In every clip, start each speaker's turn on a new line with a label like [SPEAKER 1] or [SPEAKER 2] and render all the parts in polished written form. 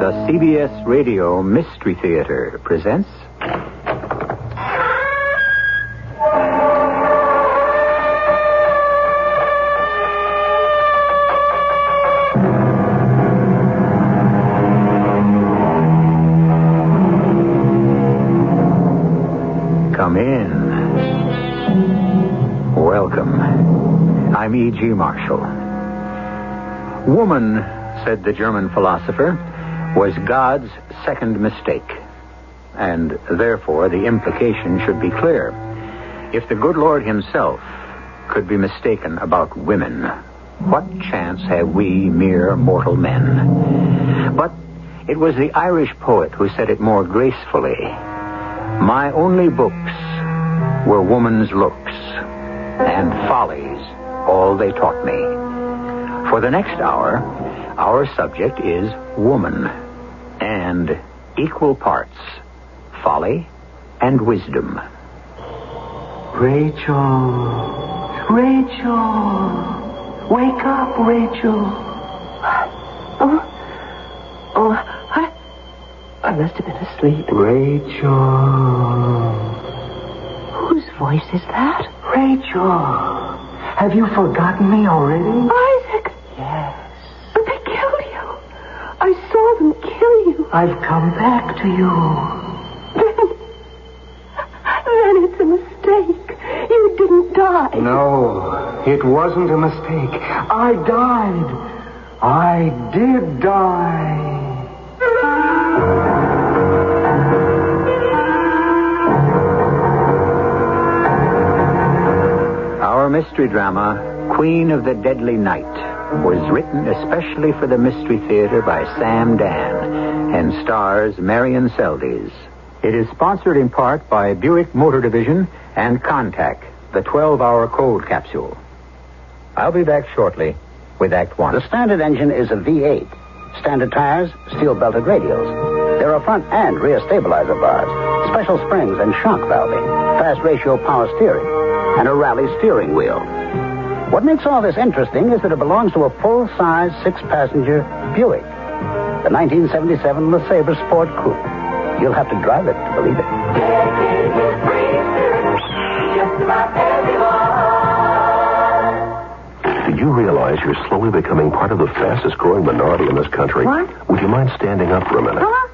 [SPEAKER 1] the CBS Radio Mystery Theater presents... Come in. Welcome. I'm E.G. Marshall. Woman, said the German philosopher, was God's second mistake. And therefore the implication should be clear. If the good Lord himself could be mistaken about women, what chance have we mere mortal men? But it was the Irish poet who said it more gracefully. My only books were woman's looks, and follies all they taught me. For the next hour, our subject is woman, and equal parts folly and wisdom.
[SPEAKER 2] Rachel! Rachel! Wake up, Rachel! I must have been asleep. Rachel!
[SPEAKER 3] Whose voice is that?
[SPEAKER 2] Rachel! Have you forgotten me already?
[SPEAKER 3] Isaac!
[SPEAKER 2] Yes.
[SPEAKER 3] But they killed you. I saw them kill you.
[SPEAKER 2] I've come back to you.
[SPEAKER 3] Then it's a mistake. You didn't die.
[SPEAKER 2] No, it wasn't a mistake. I died. I did die.
[SPEAKER 1] Our mystery drama, Queen of the Deadly Night, was written especially for the Mystery Theater by Sam Dan and stars Marion Seldes. It is sponsored in part by Buick Motor Division and Contact, the 12-hour cold capsule. I'll be back shortly with Act One.
[SPEAKER 4] The standard engine is a V8. Standard tires, steel-belted radials. There are front and rear stabilizer bars, special springs and shock valving, fast ratio power steering, and a rally steering wheel. What makes all this interesting is that it belongs to a full-size, six-passenger Buick, the 1977 LeSabre Sport Coupe. You'll have to drive it to believe it.
[SPEAKER 5] Did you realize you're slowly becoming part of the fastest-growing minority in this country?
[SPEAKER 3] What?
[SPEAKER 5] Would you mind standing up for a minute?
[SPEAKER 3] Huh?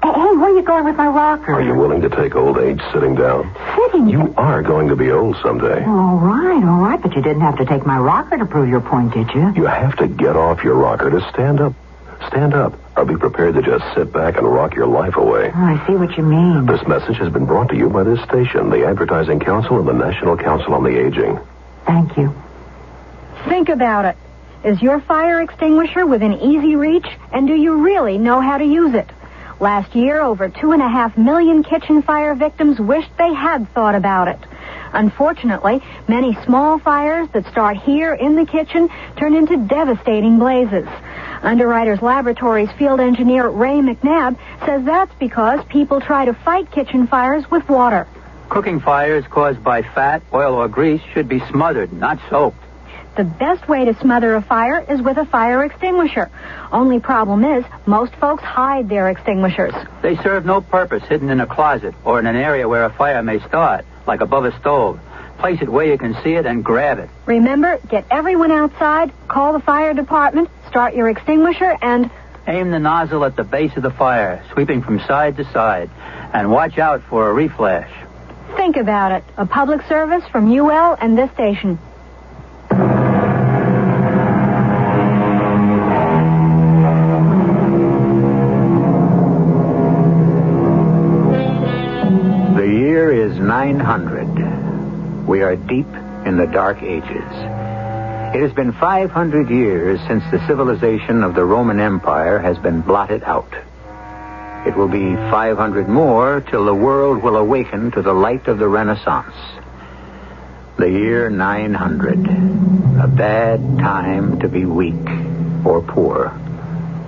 [SPEAKER 3] Hey, where are you going with my rocker?
[SPEAKER 5] Are you willing to take old age sitting down?
[SPEAKER 3] Sitting?
[SPEAKER 5] You are going to be old someday.
[SPEAKER 3] All right. But you didn't have to take my rocker to prove your point, did you?
[SPEAKER 5] You have to get off your rocker to stand up. Stand up, or be prepared to just sit back and rock your life away.
[SPEAKER 3] Oh, I see what you mean.
[SPEAKER 5] This message has been brought to you by this station, the Advertising Council, and the National Council on the Aging.
[SPEAKER 3] Thank you.
[SPEAKER 6] Think about it. Is your fire extinguisher within easy reach, and do you really know how to use it? Last year, over 2.5 million kitchen fire victims wished they had thought about it. Unfortunately, many small fires that start here in the kitchen turn into devastating blazes. Underwriters Laboratories field engineer Ray McNabb says that's because people try to fight kitchen fires with water.
[SPEAKER 7] Cooking fires caused by fat, oil, or grease should be smothered, not soaked.
[SPEAKER 6] The best way to smother a fire is with a fire extinguisher. Only problem is, most folks hide their extinguishers.
[SPEAKER 7] They serve no purpose hidden in a closet or in an area where a fire may start, like above a stove. Place it where you can see it and grab it.
[SPEAKER 6] Remember, get everyone outside, call the fire department, start your extinguisher, and...
[SPEAKER 7] Aim the nozzle at the base of the fire, sweeping from side to side, and watch out for a reflash.
[SPEAKER 6] Think about it. A public service from UL and this station.
[SPEAKER 1] The year is 900. We are deep in the Dark Ages. It has been 500 years since the civilization of the Roman Empire has been blotted out. It will be 500 more till the world will awaken to the light of the Renaissance. The year 900. A bad time to be weak or poor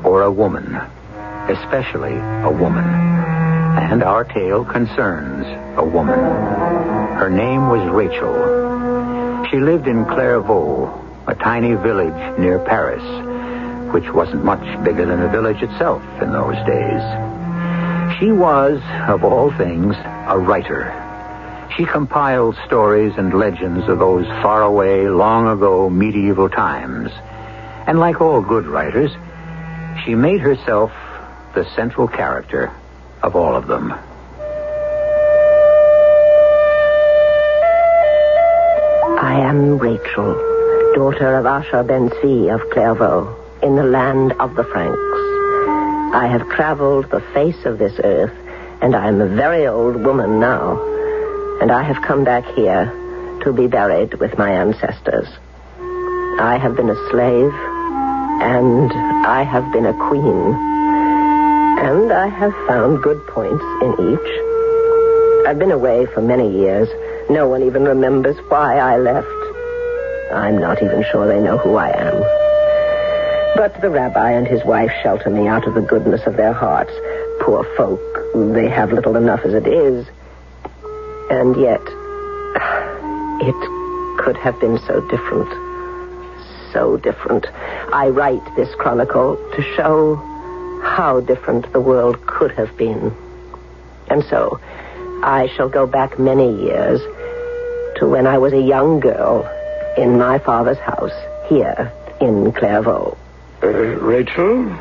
[SPEAKER 1] or a woman, especially a woman. And our tale concerns a woman. Her name was Rachel. She lived in Clairvaux, a tiny village near Paris. which wasn't much bigger than a village itself in those days. She was, of all things, a writer. She compiled stories and legends of those faraway, long-ago medieval times. And like all good writers, she made herself the central character of all of them.
[SPEAKER 3] I am Rachel, daughter of Asher Ben Zvi of Clairvaux, in the land of the Franks. I have traveled the face of this earth, and I am a very old woman now. And I have come back here to be buried with my ancestors. I have been a slave, and I have been a queen. And I have found good points in each. I've been away for many years. No one even remembers why I left. I'm not even sure they know who I am. But the rabbi and his wife shelter me out of the goodness of their hearts. Poor folk, they have little enough as it is. And yet, it could have been so different. So different. I write this chronicle to show how different the world could have been. And so, I shall go back many years to when I was a young girl in my father's house here in Clairvaux.
[SPEAKER 8] Rachel?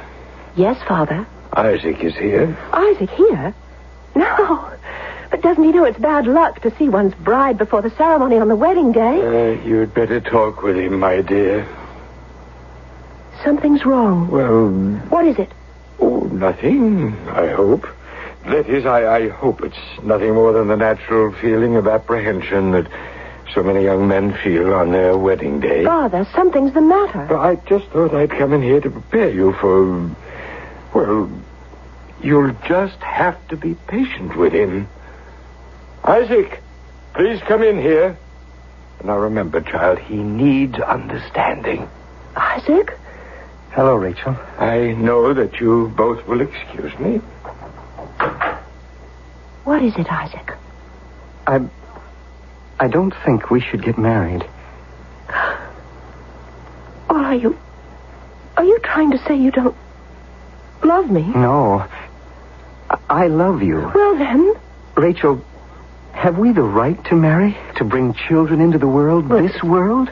[SPEAKER 3] Yes, Father?
[SPEAKER 8] Isaac is here.
[SPEAKER 3] Isaac here? No. But doesn't he know it's bad luck to see one's bride before the ceremony on the wedding day?
[SPEAKER 8] You'd better talk with him, my dear.
[SPEAKER 3] Something's wrong.
[SPEAKER 8] Well...
[SPEAKER 3] What is it?
[SPEAKER 8] Oh, nothing, I hope. That is, I hope it's nothing more than the natural feeling of apprehension that so many young men feel on their wedding day.
[SPEAKER 3] Father, something's the matter.
[SPEAKER 8] Well, I just thought I'd come in here to prepare you for... Well, you'll just have to be patient with him. Isaac, please come in here. Now remember, child, he needs understanding.
[SPEAKER 3] Isaac?
[SPEAKER 2] Hello, Rachel.
[SPEAKER 8] I know that you both will excuse me.
[SPEAKER 3] What is it, Isaac?
[SPEAKER 2] I don't think we should get married.
[SPEAKER 3] Or are you trying to say you don't love me?
[SPEAKER 2] No. I love you.
[SPEAKER 3] Well, then.
[SPEAKER 2] Rachel, have we the right to marry? To bring children into the world?
[SPEAKER 3] Well,
[SPEAKER 2] this world?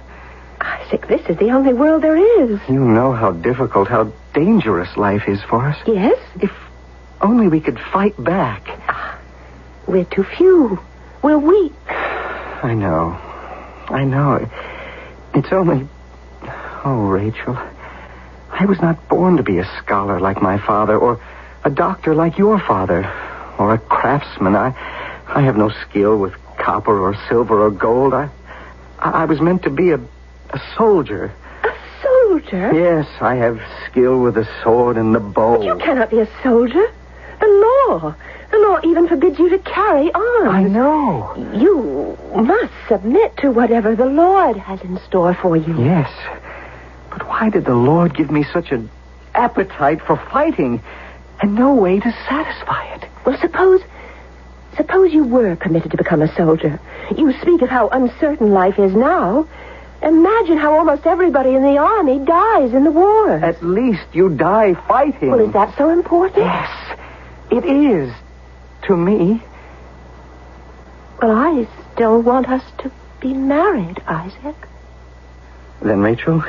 [SPEAKER 3] Isaac, this is the only world there is.
[SPEAKER 2] You know how difficult, how dangerous life is for us.
[SPEAKER 3] Yes?
[SPEAKER 2] If only we could fight back.
[SPEAKER 3] We're too few. We're weak.
[SPEAKER 2] I know. It's only... Oh, Rachel, I was not born to be a scholar like my father, or a doctor like your father, or a craftsman. I have no skill with copper or silver or gold. I was meant to be a soldier.
[SPEAKER 3] A soldier?
[SPEAKER 2] Yes, I have skill with the sword and the bow.
[SPEAKER 3] But you cannot be a soldier. The law even forbids you to carry arms.
[SPEAKER 2] I know.
[SPEAKER 3] You must submit to whatever the Lord has in store for you.
[SPEAKER 2] Yes. But why did the Lord give me such an appetite for fighting and no way to satisfy it?
[SPEAKER 3] Well, suppose you were permitted to become a soldier. You speak of how uncertain life is now. Imagine how almost everybody in the army dies in the war.
[SPEAKER 2] At least you die fighting.
[SPEAKER 3] Well, is that so important?
[SPEAKER 2] Yes, it is. To me.
[SPEAKER 3] Well, I still want us to be married, Isaac.
[SPEAKER 2] Then, Rachel,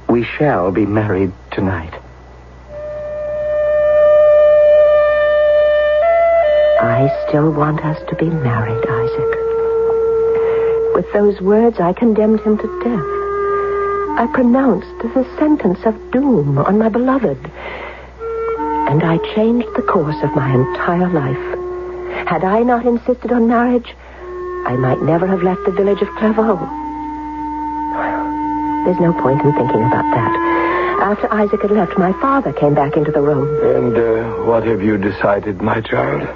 [SPEAKER 2] we shall be married tonight.
[SPEAKER 3] I still want us to be married, Isaac. With those words, I condemned him to death. I pronounced the sentence of doom on my beloved. And I changed the course of my entire life. Had I not insisted on marriage, I might never have left the village of Clairvaux. Well, there's no point in thinking about that. After Isaac had left, my father came back into the room.
[SPEAKER 8] And what have you decided, my child?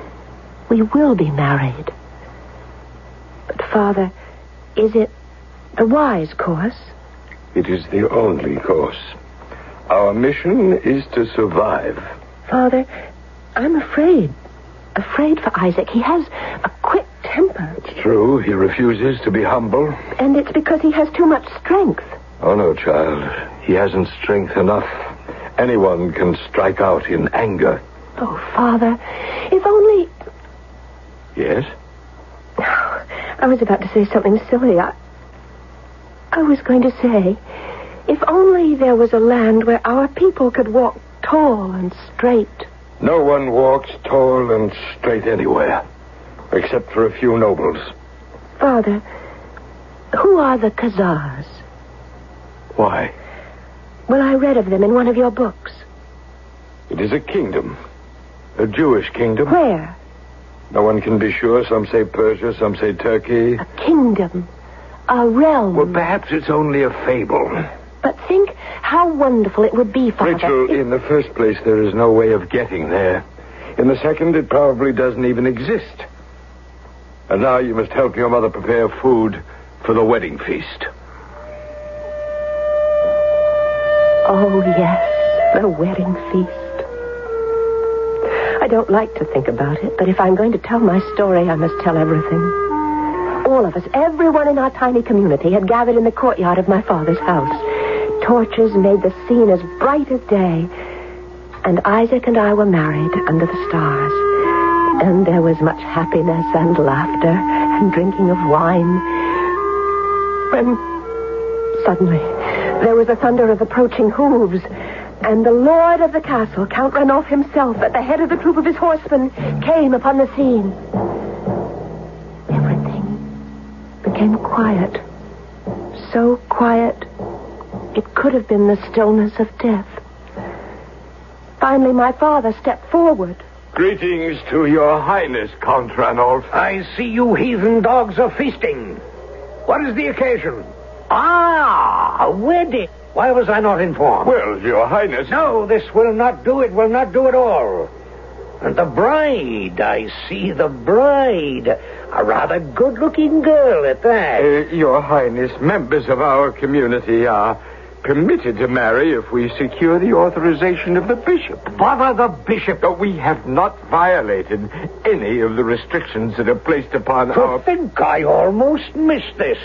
[SPEAKER 3] We will be married. But, Father, is it the wise course?
[SPEAKER 8] It is the only course. Our mission is to survive.
[SPEAKER 3] Father, I'm afraid. Afraid for Isaac. He has a quick temper.
[SPEAKER 8] It's true. He refuses to be humble.
[SPEAKER 3] And it's because he has too much strength.
[SPEAKER 8] Oh, no, child. He hasn't strength enough. Anyone can strike out in anger.
[SPEAKER 3] Oh, Father, if only...
[SPEAKER 8] Yes?
[SPEAKER 3] I was about to say something silly. I was going to say, if only there was a land where our people could walk tall and straight.
[SPEAKER 8] No one walks tall and straight anywhere, except for a few nobles.
[SPEAKER 3] Father, who are the Khazars?
[SPEAKER 8] Why?
[SPEAKER 3] Well, I read of them in one of your books.
[SPEAKER 8] It is a kingdom. A Jewish kingdom.
[SPEAKER 3] Where?
[SPEAKER 8] No one can be sure. Some say Persia, some say Turkey.
[SPEAKER 3] A kingdom. A realm.
[SPEAKER 8] Well, perhaps it's only a fable.
[SPEAKER 3] But think how wonderful it would be, Father.
[SPEAKER 8] Rachel, in the first place, there is no way of getting there. In the second, it probably doesn't even exist. And now you must help your mother prepare food for the wedding feast.
[SPEAKER 3] Oh, yes, the wedding feast. I don't like to think about it, but if I'm going to tell my story, I must tell everything. All of us, everyone in our tiny community, had gathered in the courtyard of my father's house. Torches made the scene as bright as day. And Isaac and I were married under the stars. And there was much happiness and laughter and drinking of wine. When suddenly there was the thunder of approaching hooves, and the lord of the castle, Count Ranulph himself, at the head of the troop of his horsemen, came upon the scene. Everything became quiet. So quiet, it could have been the stillness of death. Finally, my father stepped forward.
[SPEAKER 8] Greetings to your highness, Count Ranulph.
[SPEAKER 9] I see you heathen dogs are feasting. What is the occasion? Ah, a wedding. Why was I not informed?
[SPEAKER 8] Well, your highness...
[SPEAKER 9] No, this will not do. It will not do at all. And the bride, I see the bride. A rather good-looking girl at that.
[SPEAKER 8] Your highness, members of our community are permitted to marry if we secure the authorization of the bishop.
[SPEAKER 9] Bother the bishop.
[SPEAKER 8] But we have not violated any of the restrictions that are placed upon our...
[SPEAKER 9] To think I almost missed this.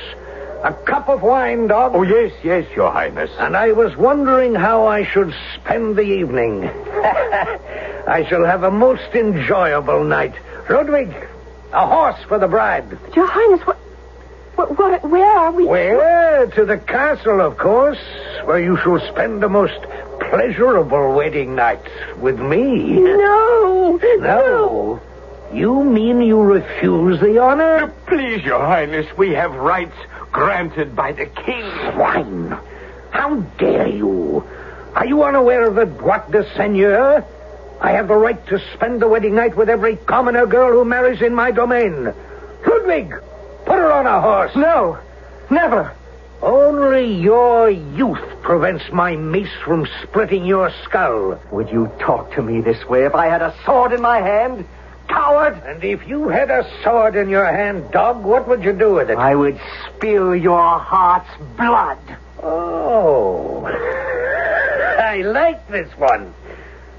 [SPEAKER 9] A cup of wine, dog?
[SPEAKER 8] Oh, yes, your highness.
[SPEAKER 9] And I was wondering how I should spend the evening. I shall have a most enjoyable night. Ludwig, a horse for the bride.
[SPEAKER 3] But your highness, where are we?
[SPEAKER 9] Where? To the castle, of course, where you shall spend a most pleasurable wedding night with me.
[SPEAKER 3] No.
[SPEAKER 9] No. You mean you refuse the honor?
[SPEAKER 8] Please, your highness, we have rights granted by the king.
[SPEAKER 9] Swine! How dare you? Are you unaware of the droit de seigneur? I have the right to spend the wedding night with every commoner girl who marries in my domain. Ludwig, put her on a horse.
[SPEAKER 2] No, never.
[SPEAKER 9] Only your youth prevents my mace from splitting your skull.
[SPEAKER 2] Would you talk to me this way if I had a sword in my hand? Coward!
[SPEAKER 9] And if you had a sword in your hand, dog, what would you do with it?
[SPEAKER 2] I would spill your heart's blood.
[SPEAKER 9] Oh. I like this one.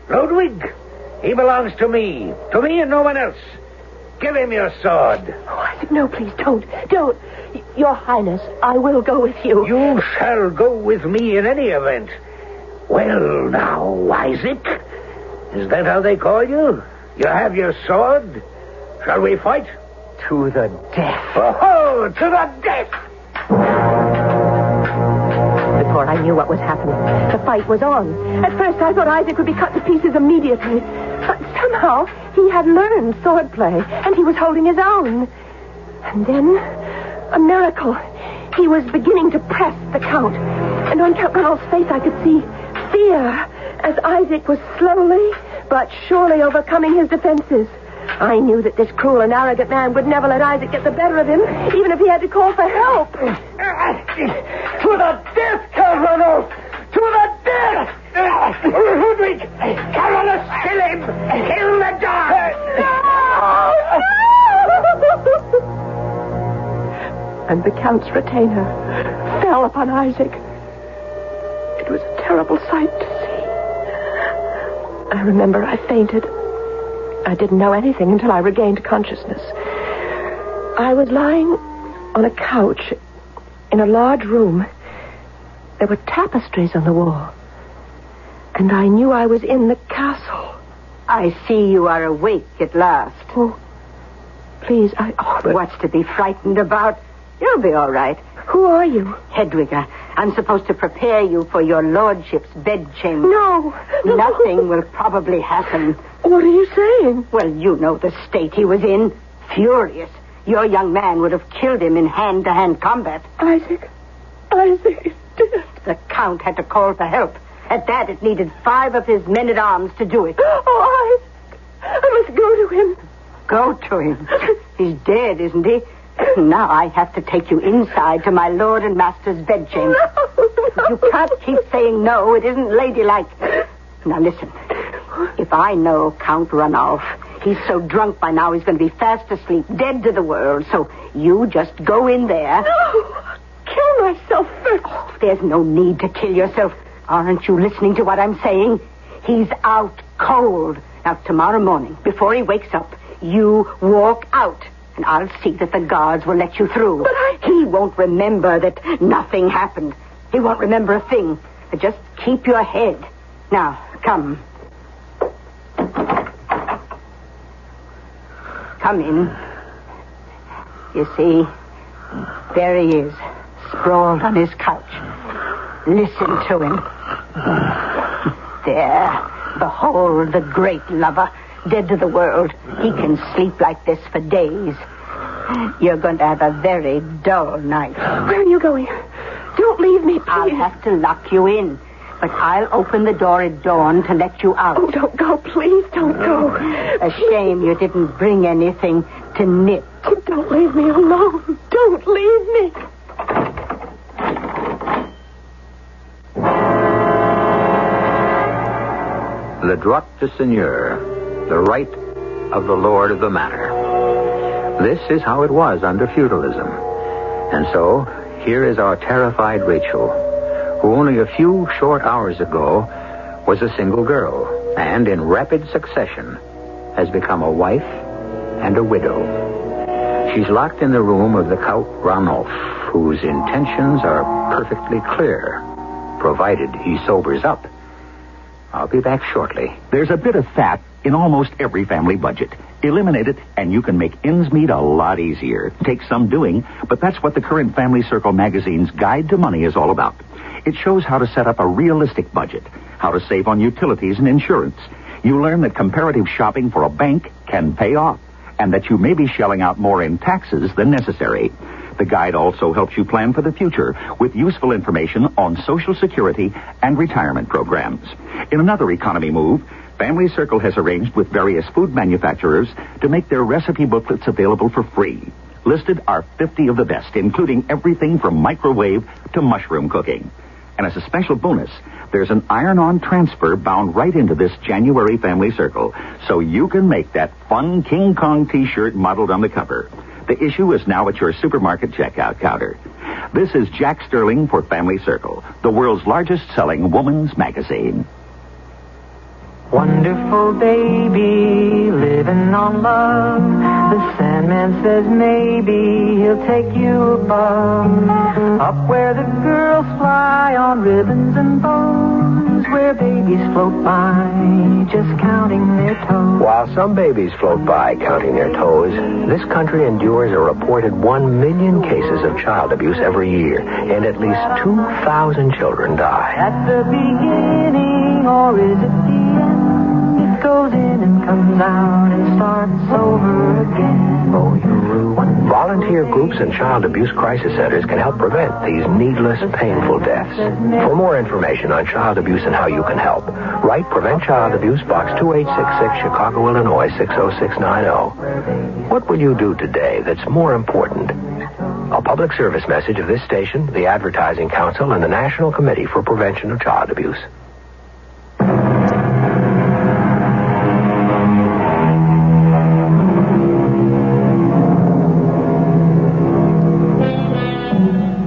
[SPEAKER 9] Ludwig, he belongs to me. To me and no one else. Give him your sword.
[SPEAKER 3] Oh, Isaac, no, please, don't. Your highness, I will go with you.
[SPEAKER 9] You shall go with me in any event. Well, now, Isaac, is that how they call you? You have your sword? Shall we fight?
[SPEAKER 2] To the death.
[SPEAKER 9] Oh, to the death!
[SPEAKER 3] Before I knew what was happening, the fight was on. At first, I thought Isaac would be cut to pieces immediately. But somehow, he had learned swordplay, and he was holding his own. And then, a miracle. He was beginning to press the Count. And on Count Ranulph's face, I could see fear as Isaac was slowly but surely overcoming his defenses. I knew that this cruel and arrogant man would never let Isaac get the better of him, even if he had to call for help.
[SPEAKER 9] To the death, Count Ranulph! To the death! Ludwig, Carolus, kill him! Kill the dog!
[SPEAKER 3] No! And the Count's retainer fell upon Isaac. It was a terrible sight to see. I remember I fainted. I didn't know anything until I regained consciousness. I was lying on a couch in a large room. There were tapestries on the wall. And I knew I was in the castle.
[SPEAKER 10] I see you are awake at last.
[SPEAKER 3] Oh, please,
[SPEAKER 10] What's to be frightened about? You'll be all right.
[SPEAKER 3] Who are you?
[SPEAKER 10] Hedwiga, I'm supposed to prepare you for your lordship's bedchamber.
[SPEAKER 3] No.
[SPEAKER 10] Nothing will probably happen.
[SPEAKER 3] What are you saying?
[SPEAKER 10] Well, you know the state he was in. Furious. Your young man would have killed him in hand-to-hand combat.
[SPEAKER 3] Isaac is dead.
[SPEAKER 10] The Count had to call for help. At that, it needed 5 of his men-at-arms to do it.
[SPEAKER 3] Oh, Isaac, I must go to him.
[SPEAKER 10] Go to him. He's dead, isn't he? Now I have to take you inside to my lord and master's bedchamber.
[SPEAKER 3] No.
[SPEAKER 10] You can't keep saying no. It isn't ladylike. Now listen. If I know Count Ranulf, he's so drunk by now he's going to be fast asleep, dead to the world. So you just go in there.
[SPEAKER 3] No. Kill myself first.
[SPEAKER 10] Oh, there's no need to kill yourself. Aren't you listening to what I'm saying? He's out cold. Now, tomorrow morning, before he wakes up, you walk out. And I'll see that the guards will let you through.
[SPEAKER 3] But
[SPEAKER 10] He won't remember that nothing happened. He won't remember a thing. Just keep your head. Now, come. Come in. You see, there he is, sprawled on his couch. Listen to him. There. Behold the great lover, dead to the world. He can sleep like this for days. You're going to have a very dull night.
[SPEAKER 3] Where are you going? Don't leave me, please.
[SPEAKER 10] I'll have to lock you in, but I'll open the door at dawn to let you out.
[SPEAKER 3] Oh, don't go, please. Don't go.
[SPEAKER 10] A shame you didn't bring anything to knit.
[SPEAKER 3] Don't leave me alone. Don't leave me.
[SPEAKER 1] The droit de seigneur, the right of the lord of the manor. This is how it was under feudalism. And so, here is our terrified Rachel, who only a few short hours ago was a single girl, and in rapid succession has become a wife and a widow. She's locked in the room of the Count Ranulf, whose intentions are perfectly clear, provided he sobers up. I'll be back shortly.
[SPEAKER 11] There's a bit of fat in almost every family budget. Eliminate it, and you can make ends meet a lot easier. Takes some doing, but that's what the current Family Circle magazine's Guide to Money is all about. It shows how to set up a realistic budget, how to save on utilities and insurance. You learn that comparative shopping for a bank can pay off, and that you may be shelling out more in taxes than necessary. The guide also helps you plan for the future with useful information on Social Security and retirement programs. In another economy move, Family Circle has arranged with various food manufacturers to make their recipe booklets available for free. Listed are 50 of the best, including everything from microwave to mushroom cooking. And as a special bonus, there's an iron-on transfer bound right into this January Family Circle, so you can make that fun King Kong t-shirt modeled on the cover. The issue is now at your supermarket checkout counter. This is Jack Sterling for Family Circle, the world's largest selling woman's magazine.
[SPEAKER 12] Wonderful baby, living on love. The Sandman says maybe he'll take you above. Up where the girls fly on ribbons and bows, where babies float by, just counting their toes.
[SPEAKER 13] While some babies float by counting their toes, this country endures a reported 1 million cases of child abuse every year, and at least 2,000 children die.
[SPEAKER 12] At the beginning, or is it the end? It goes in and comes out and starts over again. Oh, you
[SPEAKER 13] Volunteer groups and child abuse crisis centers can help prevent these needless, painful deaths. For more information on child abuse and how you can help, write Prevent Child Abuse, Box 2866, Chicago, Illinois, 60690. What will you do today that's more important? A public service message of this station, the Advertising Council, and the National Committee for Prevention of Child Abuse.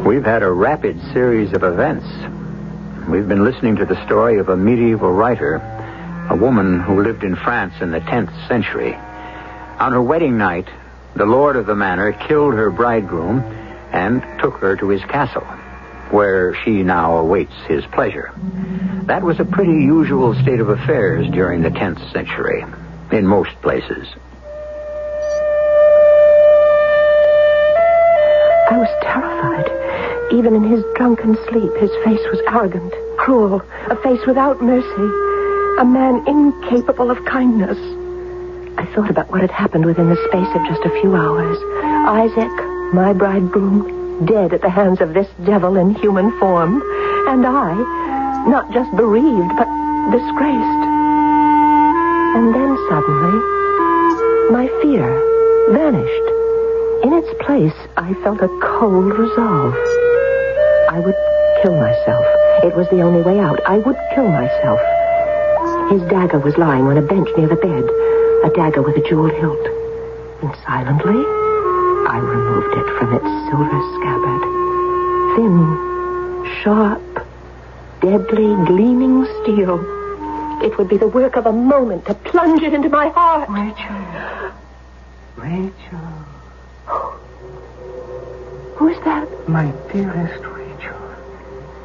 [SPEAKER 1] We've had a rapid series of events. We've been listening to the story of a medieval writer, a woman who lived in France in the 10th century. On her wedding night, the lord of the manor killed her bridegroom and took her to his castle. where she now awaits his pleasure. That was a pretty usual state of affairs during the 10th century, in most places.
[SPEAKER 3] I was terrified. Even in his drunken sleep, his face was arrogant, cruel, a face without mercy, a man incapable of kindness. I thought about what had happened within the space of just a few hours. Isaac, my bridegroom, dead at the hands of this devil in human form, and I, not just bereaved, but disgraced. And then suddenly, my fear vanished. In its place, I felt a cold resolve. I would kill myself. It was the only way out. I would kill myself. His dagger was lying on a bench near the bed, a dagger with a jeweled hilt. And silently, I removed it from its silver scabbard. Thin, sharp, deadly, gleaming steel. It would be the work of a moment to plunge it into my heart.
[SPEAKER 2] Rachel.
[SPEAKER 3] Who is that?
[SPEAKER 2] My dearest Rachel.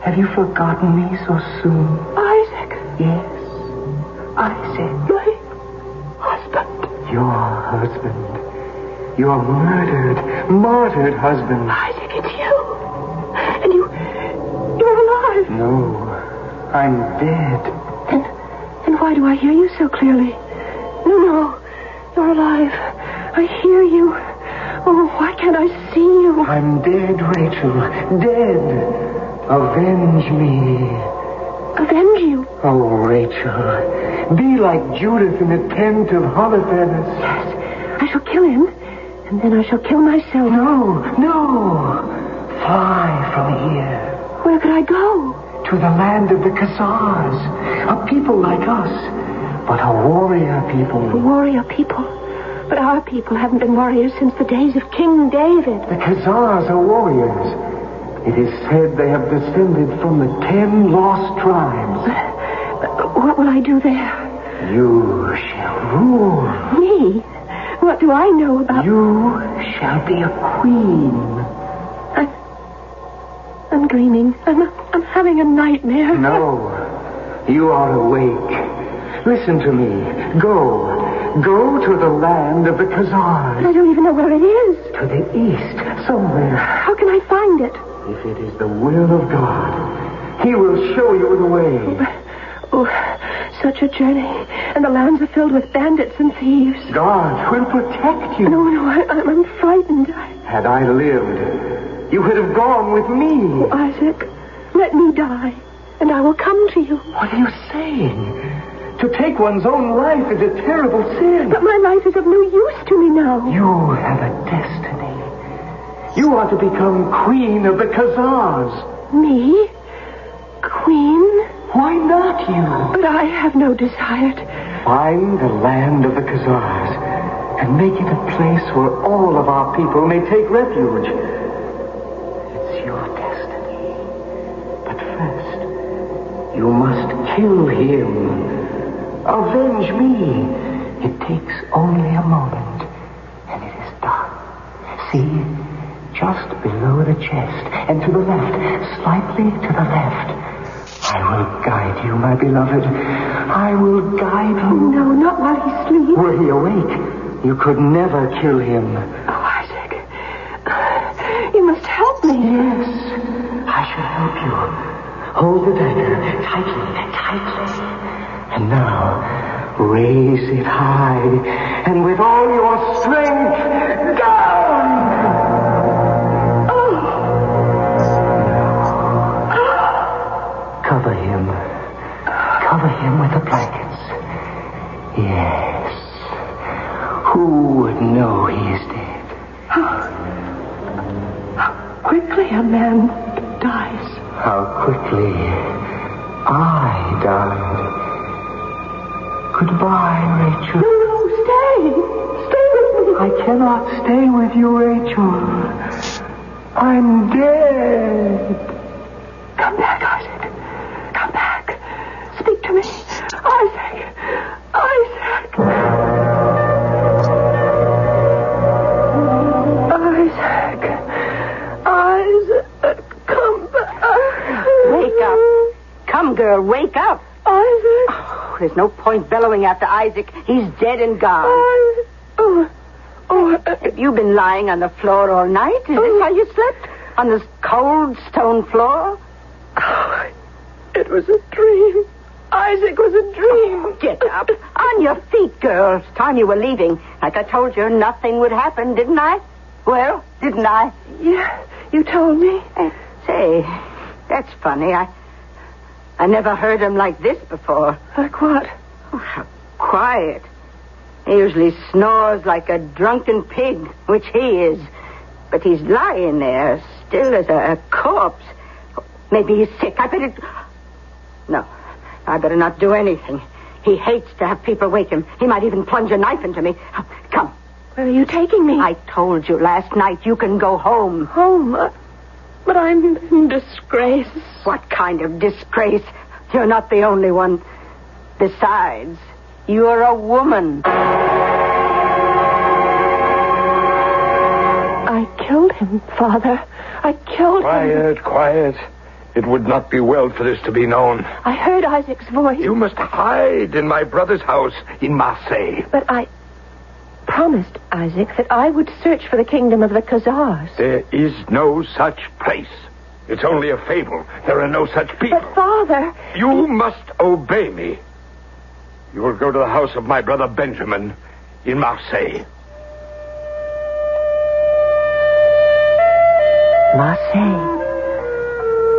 [SPEAKER 2] Have you forgotten me so soon?
[SPEAKER 3] Isaac.
[SPEAKER 2] Yes. Isaac.
[SPEAKER 3] My husband.
[SPEAKER 2] Your husband. Your martyred husband.
[SPEAKER 3] Isaac, it's you. And you're alive.
[SPEAKER 2] No, I'm dead.
[SPEAKER 3] Then why do I hear you so clearly? No, you're alive. I hear you. Oh, why can't I see you?
[SPEAKER 2] I'm dead, Rachel. Dead. Avenge me.
[SPEAKER 3] Avenge you?
[SPEAKER 2] Oh, Rachel. Be like Judith in the tent of Holofernes.
[SPEAKER 3] Yes, I shall kill him. And then I shall kill myself.
[SPEAKER 2] No. Fly from here.
[SPEAKER 3] Where could I go?
[SPEAKER 2] To the land of the Khazars. A people like us. But a warrior people.
[SPEAKER 3] A warrior people? But our people haven't been warriors since the days of King David.
[SPEAKER 2] The Khazars are warriors. It is said they have descended from the 10 lost tribes.
[SPEAKER 3] What will I do there?
[SPEAKER 2] You shall rule.
[SPEAKER 3] Me? What do I know about...
[SPEAKER 2] You shall be a queen.
[SPEAKER 3] I'm dreaming. I'm having a nightmare.
[SPEAKER 2] No. You are awake. Listen to me. Go to the land of the Khazars.
[SPEAKER 3] I don't even know where it is.
[SPEAKER 2] To the east, somewhere.
[SPEAKER 3] How can I find it?
[SPEAKER 2] If it is the will of God, He will show you the way.
[SPEAKER 3] Oh, such a journey. And the lands are filled with bandits and thieves.
[SPEAKER 2] God will protect you.
[SPEAKER 3] No, I'm frightened.
[SPEAKER 2] Had I lived, you would have gone with me.
[SPEAKER 3] Oh, Isaac, let me die, and I will come to you.
[SPEAKER 2] What are you saying? To take one's own life is a terrible sin.
[SPEAKER 3] But my life is of no use to me now.
[SPEAKER 2] You have a destiny. You are to become queen of the Khazars.
[SPEAKER 3] Me? Queen?
[SPEAKER 2] Why not you?
[SPEAKER 3] But I have no desire to...
[SPEAKER 2] Find the land of the Khazars and make it a place where all of our people may take refuge. It's your destiny. But first, you must kill him. Avenge me. It takes only a moment, and it is done. See? Just below the chest, and to the left, slightly to the left. I will guide you, my beloved. I will guide you.
[SPEAKER 3] No, not while he sleeps.
[SPEAKER 2] Were he awake, you could never kill him.
[SPEAKER 3] Oh, Isaac. You must help me.
[SPEAKER 2] Yes, I shall help you. Hold the dagger tightly. And now, raise it high, and with all your strength, down! Cover him with the blankets. Yes. Who would know he is dead?
[SPEAKER 3] How quickly a man dies.
[SPEAKER 2] How quickly I died. Goodbye, Rachel.
[SPEAKER 3] No, stay. Stay with me.
[SPEAKER 2] I cannot stay with you, Rachel. I'm dead.
[SPEAKER 3] Come back, Isaac. Come back. Speak to me. Isaac. Isaac. Isaac. Isaac. Come back.
[SPEAKER 10] girl, wake up.
[SPEAKER 6] Isaac.
[SPEAKER 10] Oh, there's no point bellowing after Isaac. He's dead and gone. Have you been lying on the floor all night? Is this how you slept? On this cold stone floor?
[SPEAKER 6] Oh, it was a dream. Isaac was a dream.
[SPEAKER 10] Oh, get up. On your feet, girl. It's time you were leaving. Like I told you, nothing would happen, didn't I? Well, didn't I?
[SPEAKER 6] Yeah, you told me.
[SPEAKER 10] Say, that's funny. I never heard him like this before.
[SPEAKER 6] Like what?
[SPEAKER 10] Oh, how quiet. He usually snores like a drunken pig, which he is. But he's lying there, still as a corpse. Maybe he's sick. No, I better not do anything. He hates to have people wake him. He might even plunge a knife into me. Come.
[SPEAKER 6] Where are you taking me?
[SPEAKER 10] I told you last night you can go home.
[SPEAKER 6] Home? But I'm in disgrace.
[SPEAKER 10] What kind of disgrace? You're not the only one. Besides, you're a woman.
[SPEAKER 6] I killed him, Father. I killed him.
[SPEAKER 8] Quiet. It would not be well for this to be known.
[SPEAKER 6] I heard Isaac's voice.
[SPEAKER 8] You must hide in my brother's house in Marseille.
[SPEAKER 6] But I promised Isaac that I would search for the kingdom of the Khazars.
[SPEAKER 8] There is no such place. It's only a fable. There are no such people.
[SPEAKER 6] But, Father...
[SPEAKER 8] You must obey me. You will go to the house of my brother Benjamin in Marseille.
[SPEAKER 3] Marseille,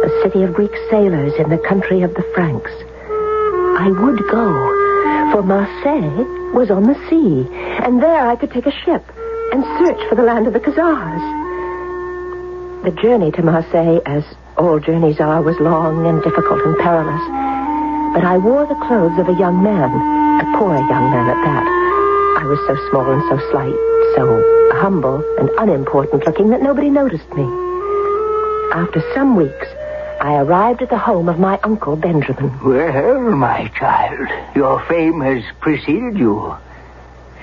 [SPEAKER 3] a city of Greek sailors in the country of the Franks. I would go, for Marseille was on the sea, and there I could take a ship and search for the land of the Khazars. The journey to Marseille, as all journeys are, was long and difficult and perilous. But I wore the clothes of a young man, a poor young man at that. I was so small and so slight, so humble and unimportant looking that nobody noticed me. After some weeks, I arrived at the home of my uncle Benjamin.
[SPEAKER 9] Well, my child, your fame has preceded you.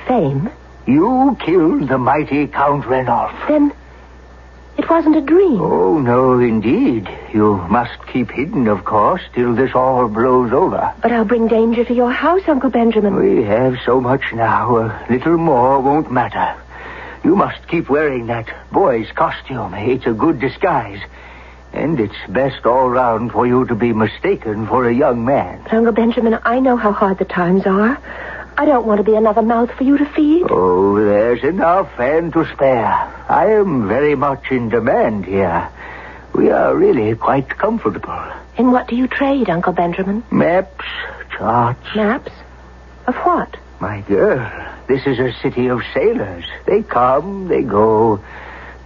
[SPEAKER 3] Fame?
[SPEAKER 9] You killed the mighty Count Renolf.
[SPEAKER 3] Then it wasn't a dream.
[SPEAKER 9] Oh, no, indeed. You must keep hidden, of course, till this all blows over.
[SPEAKER 3] But I'll bring danger to your house, Uncle Benjamin.
[SPEAKER 9] We have so much now. A little more won't matter. You must keep wearing that boy's costume. It's a good disguise. And it's best all round for you to be mistaken for a young man.
[SPEAKER 3] But, Uncle Benjamin, I know how hard the times are. I don't want to be another mouth for you to feed.
[SPEAKER 9] Oh, there's enough and to spare. I am very much in demand here. We are really quite comfortable.
[SPEAKER 3] In what do you trade, Uncle Benjamin?
[SPEAKER 9] Maps, charts.
[SPEAKER 3] Maps? Of what?
[SPEAKER 9] My girl, this is a city of sailors. They come, they go.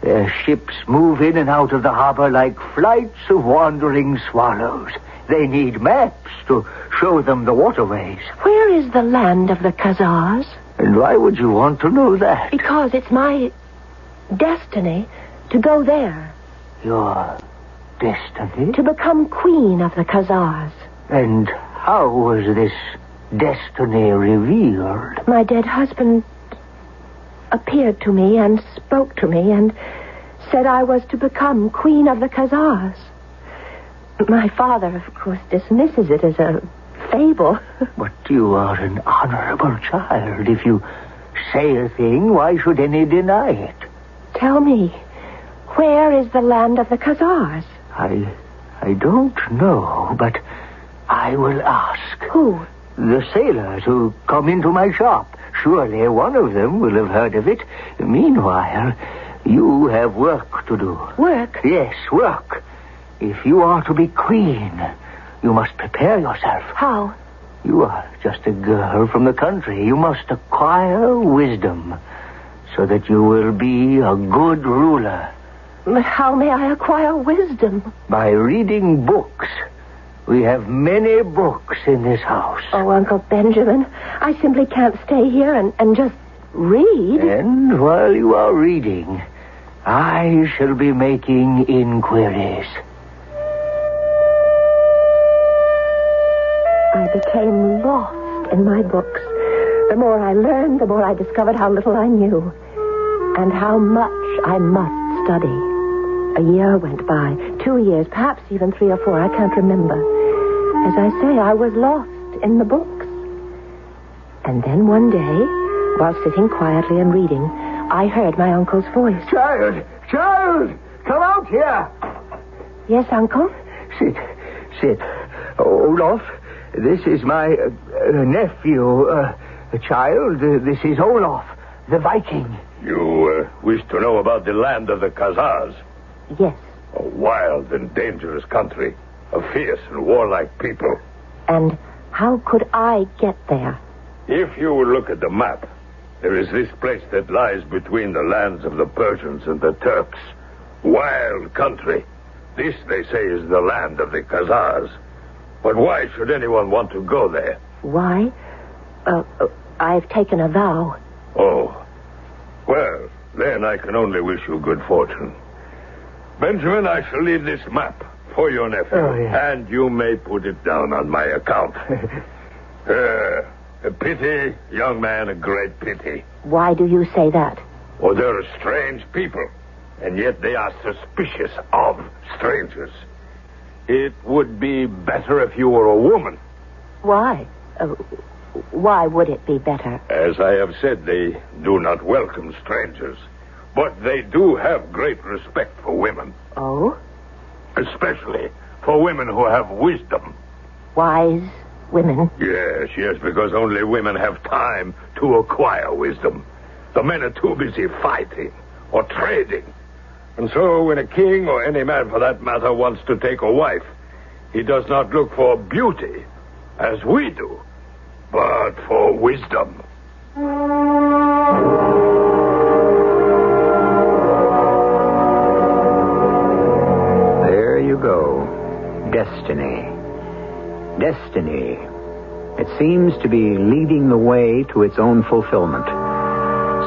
[SPEAKER 9] Their ships move in and out of the harbor like flights of wandering swallows. They need maps to show them the waterways.
[SPEAKER 3] Where is the land of the Khazars?
[SPEAKER 9] And why would you want to know that?
[SPEAKER 3] Because it's my destiny to go there.
[SPEAKER 9] Your destiny?
[SPEAKER 3] To become queen of the Khazars.
[SPEAKER 9] And how was this destiny revealed?
[SPEAKER 3] My dead husband appeared to me and spoke to me and said I was to become queen of the Khazars. My father, of course, dismisses it as a fable.
[SPEAKER 9] But you are an honorable child. If you say a thing, why should any deny it?
[SPEAKER 3] Tell me, where is the land of the Khazars?
[SPEAKER 9] I don't know, but I will ask.
[SPEAKER 3] Who?
[SPEAKER 9] The sailors who come into my shop. Surely one of them will have heard of it. Meanwhile, you have work to do.
[SPEAKER 3] Work?
[SPEAKER 9] Yes, work. If you are to be queen, you must prepare yourself.
[SPEAKER 3] How?
[SPEAKER 9] You are just a girl from the country. You must acquire wisdom so that you will be a good ruler.
[SPEAKER 3] But how may I acquire wisdom?
[SPEAKER 9] By reading books. We have many books in this house.
[SPEAKER 3] Oh, Uncle Benjamin, I simply can't stay here and just read.
[SPEAKER 9] And while you are reading, I shall be making inquiries.
[SPEAKER 3] I became lost in my books. The more I learned, the more I discovered how little I knew. And how much I must study. A year went by, 2 years, perhaps even 3 or 4, I can't remember. As I say, I was lost in the books. And then one day, while sitting quietly and reading, I heard my uncle's voice.
[SPEAKER 9] Child! Come out here!
[SPEAKER 3] Yes, Uncle?
[SPEAKER 9] Sit. Olaf, this is my nephew. Child, this is Olaf, the Viking.
[SPEAKER 8] You wish to know about the land of the Khazars?
[SPEAKER 3] Yes.
[SPEAKER 8] A wild and dangerous country. A fierce and warlike people.
[SPEAKER 3] And how could I get there?
[SPEAKER 8] If you will look at the map, there is this place that lies between the lands of the Persians and the Turks. Wild country. This, they say, is the land of the Khazars. But why should anyone want to go there?
[SPEAKER 3] Why? I've taken a vow.
[SPEAKER 8] Oh. Well, then I can only wish you good fortune. Benjamin, I shall leave this map for your nephew.
[SPEAKER 9] Oh, yeah.
[SPEAKER 8] And you may put it down on my account. A pity, young man, a great pity.
[SPEAKER 3] Why do you say that?
[SPEAKER 8] Oh, they're strange people, and yet they are suspicious of strangers. It would be better if you were a woman.
[SPEAKER 3] Why? Why would it be better?
[SPEAKER 8] As I have said, they do not welcome strangers, but they do have great respect for women.
[SPEAKER 3] Oh?
[SPEAKER 8] Especially for women who have wisdom.
[SPEAKER 3] Wise women?
[SPEAKER 8] Yes, because only women have time to acquire wisdom. The men are too busy fighting or trading. And so when a king, or any man for that matter, wants to take a wife, he does not look for beauty, as we do, but for wisdom.
[SPEAKER 1] There you go. Destiny. Destiny. It seems to be leading the way to its own fulfillment.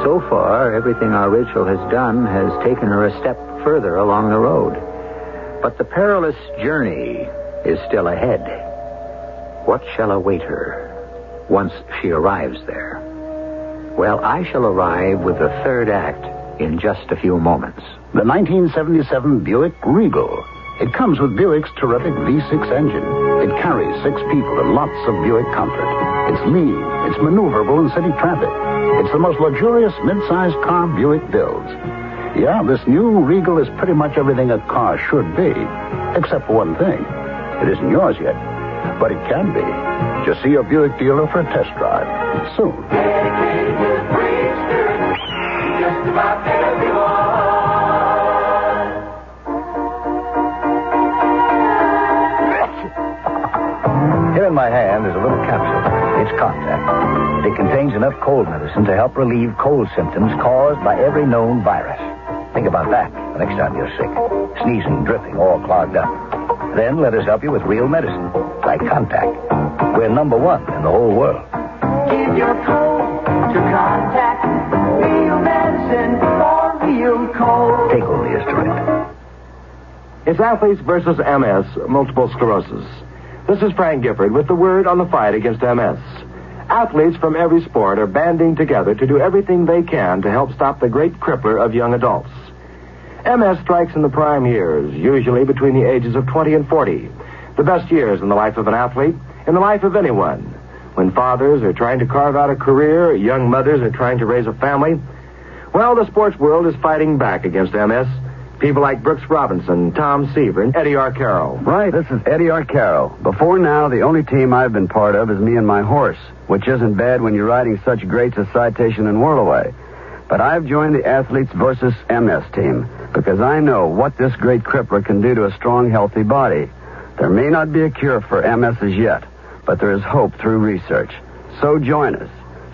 [SPEAKER 1] So far, everything our Rachel has done has taken her a step further along the road. But the perilous journey is still ahead. What shall await her once she arrives there? Well, I shall arrive with the third act in just a few moments.
[SPEAKER 4] The 1977 Buick Regal. It comes with Buick's terrific V6 engine. It carries 6 people and lots of Buick comfort. It's lean. It's maneuverable in city traffic. It's the most luxurious mid-sized car Buick builds. Yeah, this new Regal is pretty much everything a car should be. Except for one thing. It isn't yours yet. But it can be. Just see your Buick dealer for a test drive. Soon.
[SPEAKER 13] Here in my hand is a little capsule. It's Contact. It contains enough cold medicine to help relieve cold symptoms caused by every known virus. Think about that the next time you're sick. Sneezing, dripping, all clogged up. Then let us help you with real medicine, like Contact. We're #1 in the whole world.
[SPEAKER 12] Give your cold to Contact. Real medicine for real cold.
[SPEAKER 13] Take only as directed.
[SPEAKER 14] It's Athletes versus MS, multiple sclerosis. This is Frank Gifford with the word on the fight against MS. Athletes from every sport are banding together to do everything they can to help stop the great crippler of young adults. MS strikes in the prime years, usually between the ages of 20 and 40. The best years in the life of an athlete, in the life of anyone. When fathers are trying to carve out a career, young mothers are trying to raise a family. Well, the sports world is fighting back against MS. People like Brooks Robinson, Tom Seaver, and Eddie Arcaro.
[SPEAKER 15] Right, this is Eddie Arcaro. Before now, the only team I've been part of is me and my horse, which isn't bad when you're riding such greats as Citation and Whirlaway. But I've joined the Athletes versus MS team because I know what this great crippler can do to a strong, healthy body. There may not be a cure for MS as yet, but there is hope through research. So join us.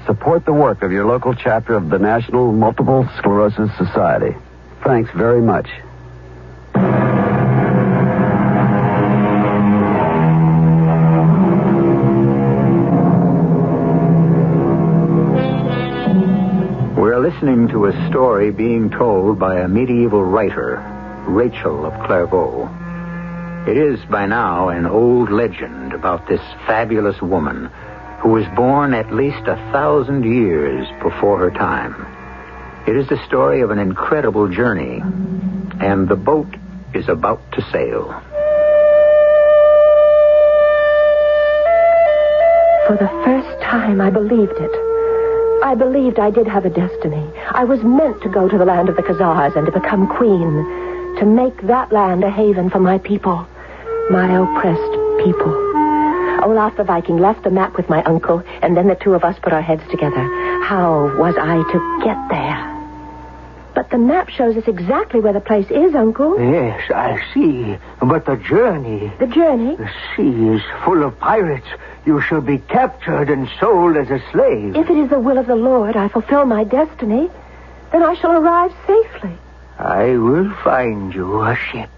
[SPEAKER 15] Support the work of your local chapter of the National Multiple Sclerosis Society. Thanks very much.
[SPEAKER 1] We're listening to a story being told by a medieval writer, Rachel of Clairvaux. It is by now an old legend about this fabulous woman who was born at least 1,000 years before her time. It is the story of an incredible journey, and the boat is about to sail.
[SPEAKER 3] For the first time, I believed it. I believed I did have a destiny. I was meant to go to the land of the Khazars and to become queen, to make that land a haven for my people, my oppressed people. Olaf the Viking left the map with my uncle, and then the two of us put our heads together. How was I to get there? But the map shows us exactly where the place is, Uncle.
[SPEAKER 9] Yes, I see. But the journey...
[SPEAKER 3] The journey?
[SPEAKER 9] The sea is full of pirates. You shall be captured and sold as a slave.
[SPEAKER 3] If it is the will of the Lord I fulfill my destiny, then I shall arrive safely.
[SPEAKER 9] I will find you a ship.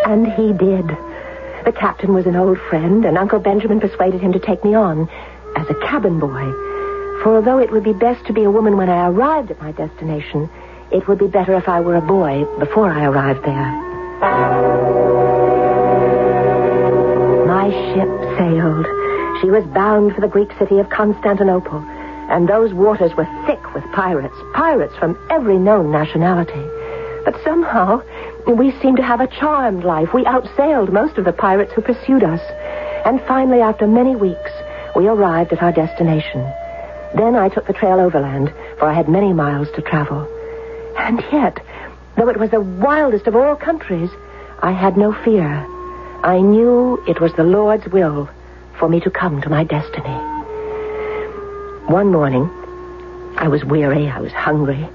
[SPEAKER 3] And he did. The captain was an old friend, and Uncle Benjamin persuaded him to take me on as a cabin boy. For although it would be best to be a woman when I arrived at my destination, it would be better if I were a boy before I arrived there. My ship sailed. She was bound for the Greek city of Constantinople, and those waters were thick with pirates from every known nationality. But somehow, we seemed to have a charmed life. We outsailed most of the pirates who pursued us. And finally, after many weeks, we arrived at our destination. Then I took the trail overland, for I had many miles to travel. And yet, though it was the wildest of all countries, I had no fear. I knew it was the Lord's will for me to come to my destiny. One morning, I was weary, I was hungry.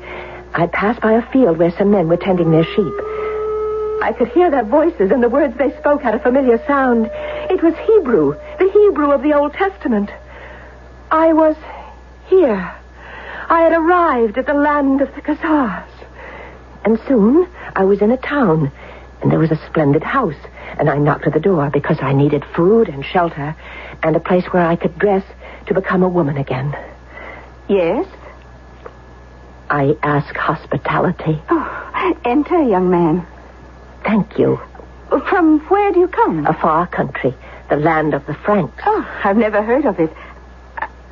[SPEAKER 3] I passed by a field where some men were tending their sheep. I could hear their voices, and the words they spoke had a familiar sound. It was Hebrew, the Hebrew of the Old Testament. I was here. I had arrived at the land of the Khazars. And soon I was in a town, and there was a splendid house, and I knocked at the door because I needed food and shelter and a place where I could dress to become a woman again.
[SPEAKER 10] Yes?
[SPEAKER 3] I ask hospitality.
[SPEAKER 10] Oh, enter, young man.
[SPEAKER 3] Thank you.
[SPEAKER 10] From where do you come?
[SPEAKER 3] A far country, the land of the Franks.
[SPEAKER 10] Oh, I've never heard of it.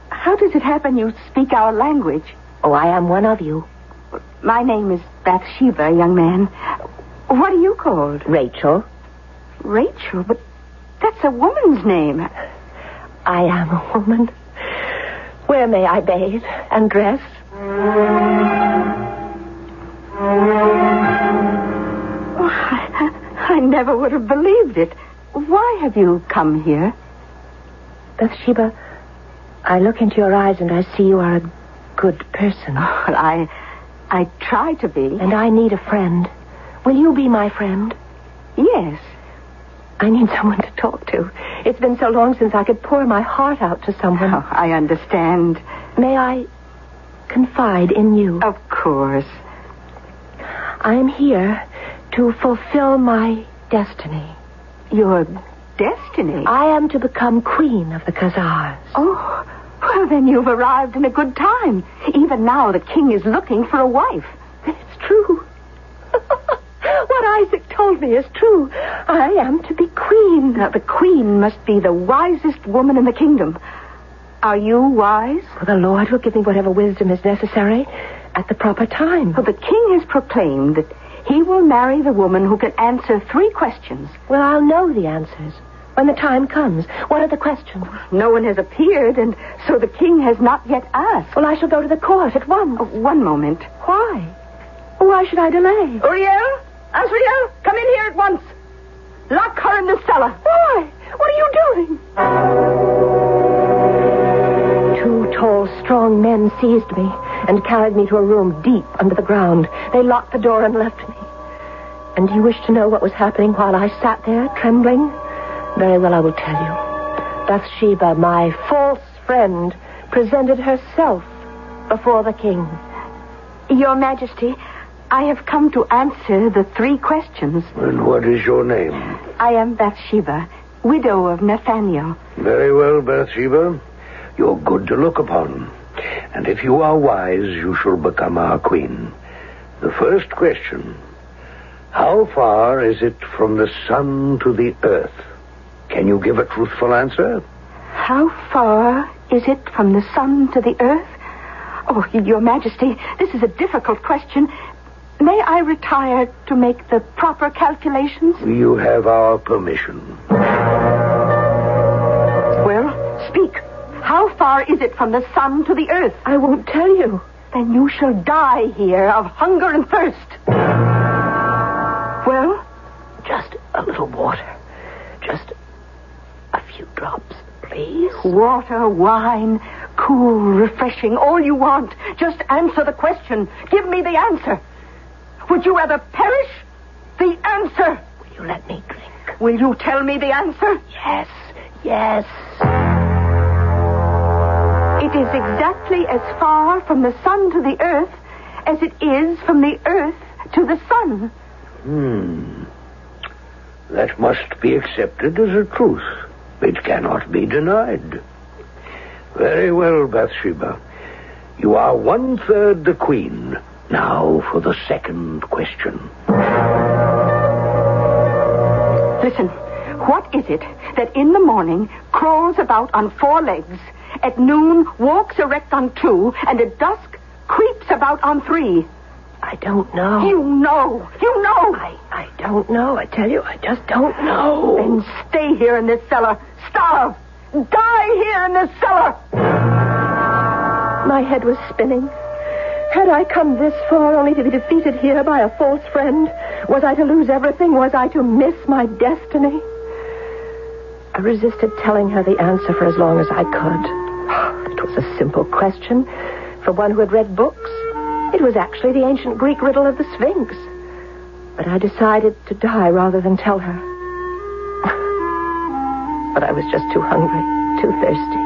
[SPEAKER 10] How does it happen you speak our language?
[SPEAKER 3] Oh, I am one of you.
[SPEAKER 10] My name is Bathsheba, young man. What are you called?
[SPEAKER 3] Rachel.
[SPEAKER 10] Rachel? But that's a woman's name.
[SPEAKER 3] I am a woman. Where may I bathe and dress?
[SPEAKER 10] I never would have believed it. Why have you come here?
[SPEAKER 3] Bathsheba, I look into your eyes and I see you are a good person.
[SPEAKER 10] Oh, well, I try to be.
[SPEAKER 3] And I need a friend. Will you be my friend?
[SPEAKER 10] Yes.
[SPEAKER 3] I need someone to talk to. It's been so long since I could pour my heart out to someone.
[SPEAKER 10] Oh, I understand.
[SPEAKER 3] May I confide in you?
[SPEAKER 10] Of course.
[SPEAKER 3] I am here to fulfill my destiny.
[SPEAKER 10] Your destiny?
[SPEAKER 3] I am to become queen of the Khazars.
[SPEAKER 10] Oh, well, then you've arrived in a good time. Even now, the king is looking for a wife.
[SPEAKER 3] Then it's true. What Isaac told me is true. I am to be queen.
[SPEAKER 10] Now, the queen must be the wisest woman in the kingdom. Are you wise?
[SPEAKER 3] Well, the Lord will give me whatever wisdom is necessary at the proper time.
[SPEAKER 10] Well, the king has proclaimed that he will marry the woman who can answer 3 questions.
[SPEAKER 3] Well, I'll know the answers when the time comes. What are the questions?
[SPEAKER 10] No one has appeared, and so the king has not yet asked.
[SPEAKER 3] Well, I shall go to the court at once.
[SPEAKER 10] One moment.
[SPEAKER 3] Why? Why should I delay?
[SPEAKER 10] Uriel? Asriel, come in here at once. Lock her in the cellar.
[SPEAKER 3] Why? What are you doing? 2 tall, strong men seized me and carried me to a room deep under the ground. They locked the door and left me. And do you wish to know what was happening while I sat there, trembling? Very well, I will tell you. Bathsheba, my false friend, presented herself before the king.
[SPEAKER 10] Your Majesty, I have come to answer the 3 questions.
[SPEAKER 8] And what is your name?
[SPEAKER 10] I am Bathsheba, widow of Nathaniel.
[SPEAKER 8] Very well, Bathsheba. You're good to look upon. And if you are wise, you shall become our queen. The first question: how far is it from the sun to the earth? Can you give a truthful answer?
[SPEAKER 10] How far is it from the sun to the earth? Oh, Your Majesty, this is a difficult question. May I retire to make the proper calculations?
[SPEAKER 9] You have our permission.
[SPEAKER 10] Well, speak. How far is it from the sun to the earth?
[SPEAKER 3] I won't tell you.
[SPEAKER 10] Then you shall die here of hunger and thirst. Well?
[SPEAKER 3] Just a little water. Just a few drops, please.
[SPEAKER 10] Water, wine, cool, refreshing, all you want. Just answer the question. Give me the answer. Would you rather perish? The answer.
[SPEAKER 3] Will you let me drink?
[SPEAKER 10] Will you tell me the answer?
[SPEAKER 3] Yes, yes.
[SPEAKER 10] It is exactly as far from the sun to the earth as it is from the earth to the sun.
[SPEAKER 9] That must be accepted as a truth. It cannot be denied. Very well, Bathsheba. You are 1/3 the queen. Now for the second question.
[SPEAKER 10] Listen, what is it that in the morning crawls about on 4 legs, at noon walks erect on 2, and at dusk creeps about on 3?
[SPEAKER 3] I don't know.
[SPEAKER 10] You know.
[SPEAKER 3] I don't know. I tell you, I just don't know.
[SPEAKER 10] Then stay here in this cellar. Starve. Die here in this cellar.
[SPEAKER 3] My head was spinning. Had I come this far only to be defeated here by a false friend? Was I to lose everything? Was I to miss my destiny? I resisted telling her the answer for as long as I could. It was a simple question for one who had read books. It was actually the ancient Greek riddle of the Sphinx. But I decided to die rather than tell her. But I was just too hungry, too thirsty.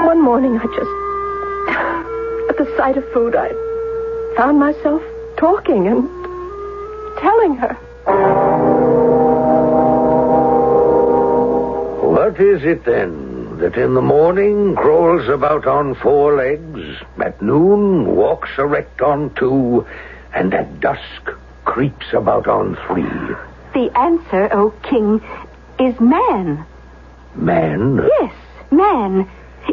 [SPEAKER 3] One morning at the sight of food, I found myself talking and telling her.
[SPEAKER 9] What is it then that in the morning crawls about on 4 legs, at noon walks erect on 2, and at dusk creeps about on 3?
[SPEAKER 10] The answer, O king, is man.
[SPEAKER 9] Man?
[SPEAKER 10] Yes, man.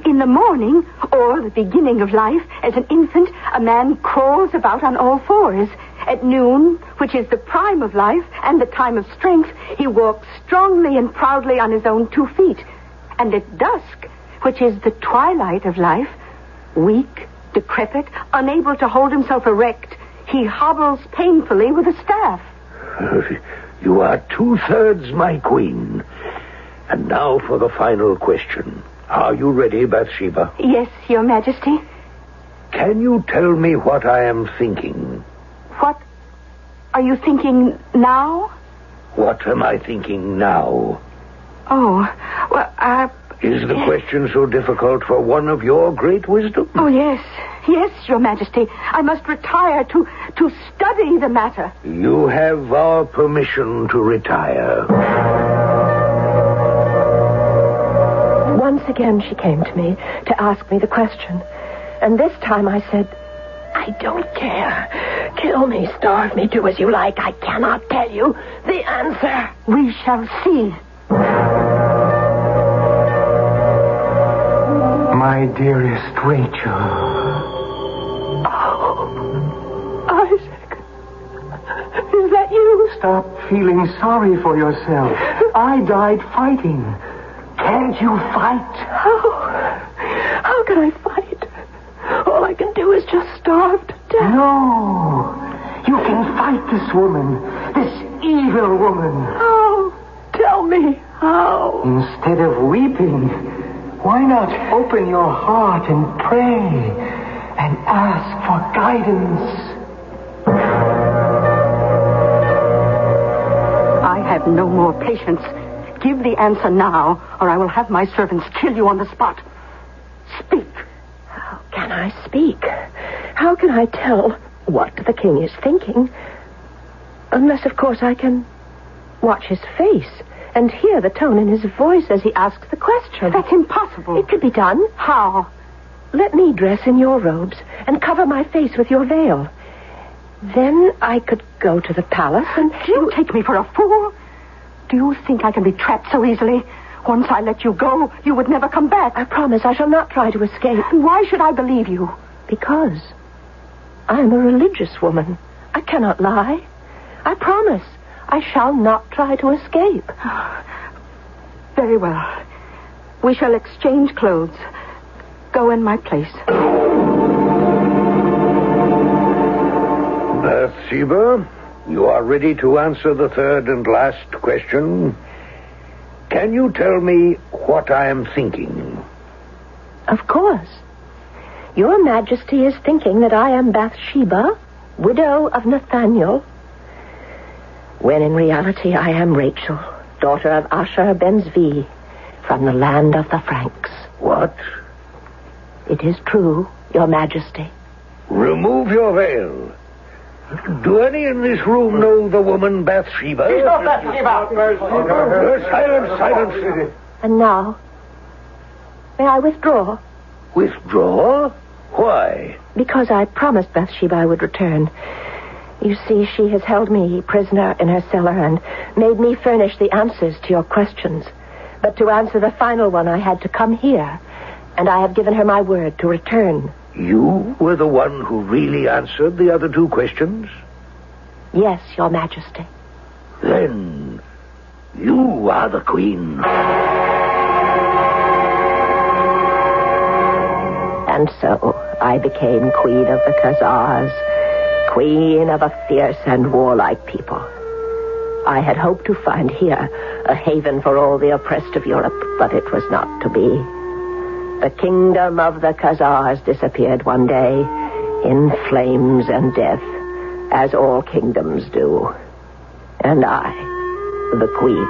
[SPEAKER 10] In the morning, or the beginning of life, as an infant, a man crawls about on all 4s. At noon, which is the prime of life and the time of strength, he walks strongly and proudly on his own 2 feet. And at dusk, which is the twilight of life, weak, decrepit, unable to hold himself erect, he hobbles painfully with a staff.
[SPEAKER 9] You are 2/3 my queen. And now for the final question. Are you ready, Bathsheba?
[SPEAKER 10] Yes, Your Majesty.
[SPEAKER 9] Can you tell me what I am thinking?
[SPEAKER 10] What are you thinking now?
[SPEAKER 9] What am I thinking now?
[SPEAKER 10] Oh, well,
[SPEAKER 9] Is the question so difficult for one of your great wisdom?
[SPEAKER 10] Oh, yes. Yes, Your Majesty. I must retire to study the matter.
[SPEAKER 9] You have our permission to retire.
[SPEAKER 3] Once again, she came to me to ask me the question. And this time I said, I don't care. Kill me, starve me, do as you like. I cannot tell you the answer.
[SPEAKER 10] We shall see.
[SPEAKER 8] My dearest Rachel.
[SPEAKER 3] Oh, Isaac. Is that you?
[SPEAKER 8] Stop feeling sorry for yourself. I died fighting. Can't you fight?
[SPEAKER 3] How can I fight? All I can do is just starve to death.
[SPEAKER 8] No. You can fight this woman. This evil woman.
[SPEAKER 3] How? Tell me how.
[SPEAKER 8] Instead of weeping, why not open your heart and pray and ask for guidance?
[SPEAKER 10] I have no more patience. Give the answer now, or I will have my servants kill you on the spot. Speak.
[SPEAKER 3] How can I speak? How can I tell what the king is thinking? Unless, of course, I can watch his face and hear the tone in his voice as he asks the question.
[SPEAKER 10] That's impossible.
[SPEAKER 3] It could be done.
[SPEAKER 10] How?
[SPEAKER 3] Let me dress in your robes and cover my face with your veil. Then I could go to the palace and...
[SPEAKER 10] Do you take me for a fool? Do you think I can be trapped so easily? Once I let you go, you would never come back.
[SPEAKER 3] I promise I shall not try to escape.
[SPEAKER 10] Why should I believe you?
[SPEAKER 3] Because I am a religious woman. I cannot lie. I promise. I shall not try to escape.
[SPEAKER 10] Very well. We shall exchange clothes. Go in my place.
[SPEAKER 9] Bathsheba, you are ready to answer the third and last question. Can you tell me what I am thinking?
[SPEAKER 3] Of course. Your Majesty is thinking that I am Bathsheba, widow of Nathaniel, when in reality I am Rachel, daughter of Asher ben Zvi, from the land of the Franks.
[SPEAKER 9] What?
[SPEAKER 3] It is true, Your Majesty.
[SPEAKER 9] Remove your veil. Do any in this room know the woman Bathsheba?
[SPEAKER 12] She's not Bathsheba.
[SPEAKER 9] Silence.
[SPEAKER 3] And now, may I withdraw?
[SPEAKER 9] Withdraw? Why?
[SPEAKER 3] Because I promised Bathsheba I would return. You see, she has held me prisoner in her cellar and made me furnish the answers to your questions. But to answer the final one, I had to come here, and I have given her my word to return.
[SPEAKER 9] You were the one who really answered the other two questions?
[SPEAKER 3] Yes, Your Majesty.
[SPEAKER 9] Then you are the queen.
[SPEAKER 3] And so I became queen of the Khazars, queen of a fierce and warlike people. I had hoped to find here a haven for all the oppressed of Europe, but it was not to be. The kingdom of the Khazars disappeared one day in flames and death, as all kingdoms do. And I, the queen,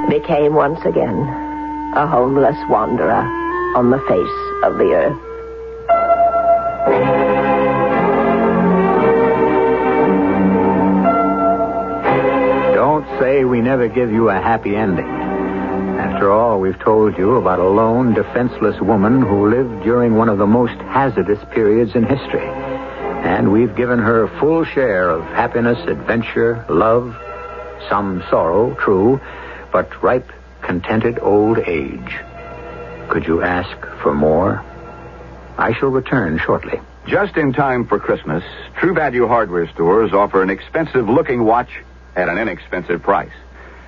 [SPEAKER 3] became once again a homeless wanderer on the face of the earth.
[SPEAKER 1] Don't say we never give you a happy ending. After all, we've told you about a lone, defenseless woman who lived during one of the most hazardous periods in history. And we've given her a full share of happiness, adventure, love, some sorrow, true, but ripe, contented old age. Could you ask for more? I shall return shortly.
[SPEAKER 11] Just in time for Christmas, True Value hardware stores offer an expensive-looking watch at an inexpensive price.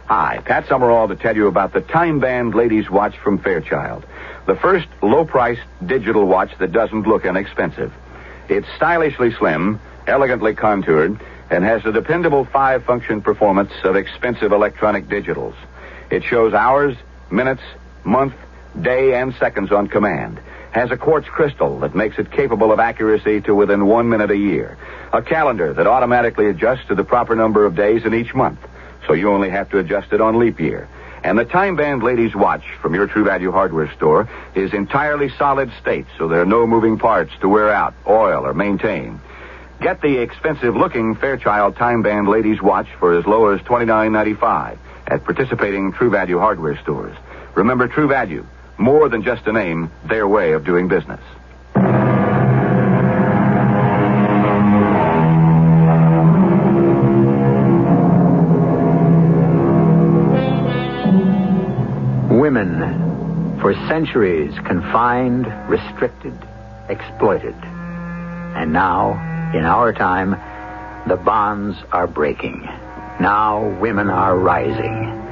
[SPEAKER 11] Hi, Pat Summerall to tell you about the Time Band Ladies Watch from Fairchild, the first low-priced digital watch that doesn't look inexpensive. It's stylishly slim, elegantly contoured, and has the dependable 5-function performance of expensive electronic digitals. It shows hours, minutes, month, day, and seconds on command. Has a quartz crystal that makes it capable of accuracy to within 1 minute a year. A calendar that automatically adjusts to the proper number of days in each month, so you only have to adjust it on leap year. And the Time Band Ladies Watch from your True Value hardware store is entirely solid state, so there are no moving parts to wear out, oil, or maintain. Get the expensive-looking Fairchild Time Band Ladies Watch for as low as $29.95 at participating True Value hardware stores. Remember, True Value, more than just a name, their way of doing business.
[SPEAKER 1] Women, for centuries confined, restricted, exploited. And now, in our time, the bonds are breaking. Now women are rising.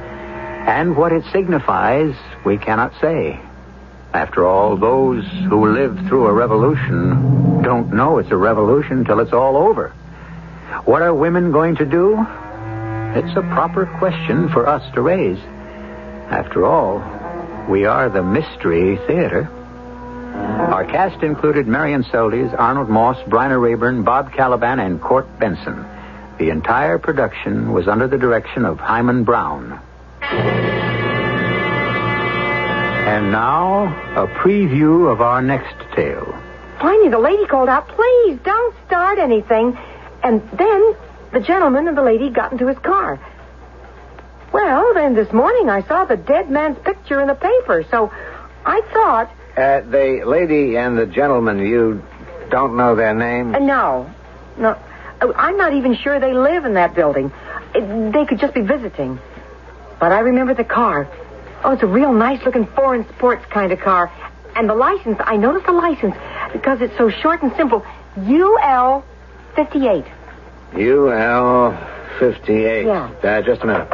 [SPEAKER 1] And what it signifies, we cannot say. After all, those who lived through a revolution don't know it's a revolution till it's all over. What are women going to do? It's a proper question for us to raise. After all, we are the Mystery Theater. Our cast included Marion Seldes, Arnold Moss, Bryna Rayburn, Bob Caliban, and Court Benson. The entire production was under the direction of Hyman Brown. And now, a preview of our next tale.
[SPEAKER 6] Pliny, the lady called out, "Please, don't start anything." And then the gentleman and the lady got into his car. Well, then this morning I saw the dead man's picture in the paper, so I thought...
[SPEAKER 15] The lady and the gentleman, you don't know their names?
[SPEAKER 6] No. I'm not even sure they live in that building. They could just be visiting. But I remember the car. Oh, it's a real nice-looking foreign sports kind of car. And the license, I noticed the license, because it's so short and simple. UL 58.
[SPEAKER 16] UL58.
[SPEAKER 3] Yeah.
[SPEAKER 16] Just a minute.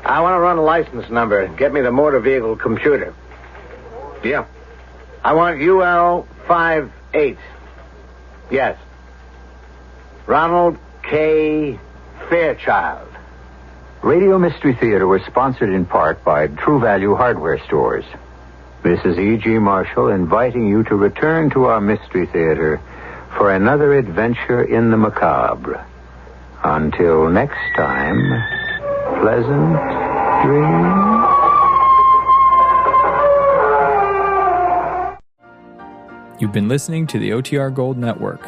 [SPEAKER 16] I want to run a license number. Get me the motor vehicle computer. Yeah. I want UL58. Yes. Ronald K. Fairchild.
[SPEAKER 1] Radio Mystery Theater was sponsored in part by True Value Hardware Stores. This is E.G. Marshall inviting you to return to our Mystery Theater for another adventure in the macabre. Until next time, pleasant dreams.
[SPEAKER 17] You've been listening to the OTR Gold Network.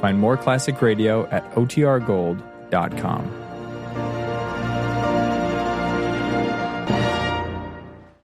[SPEAKER 17] Find more classic radio at otrgold.com.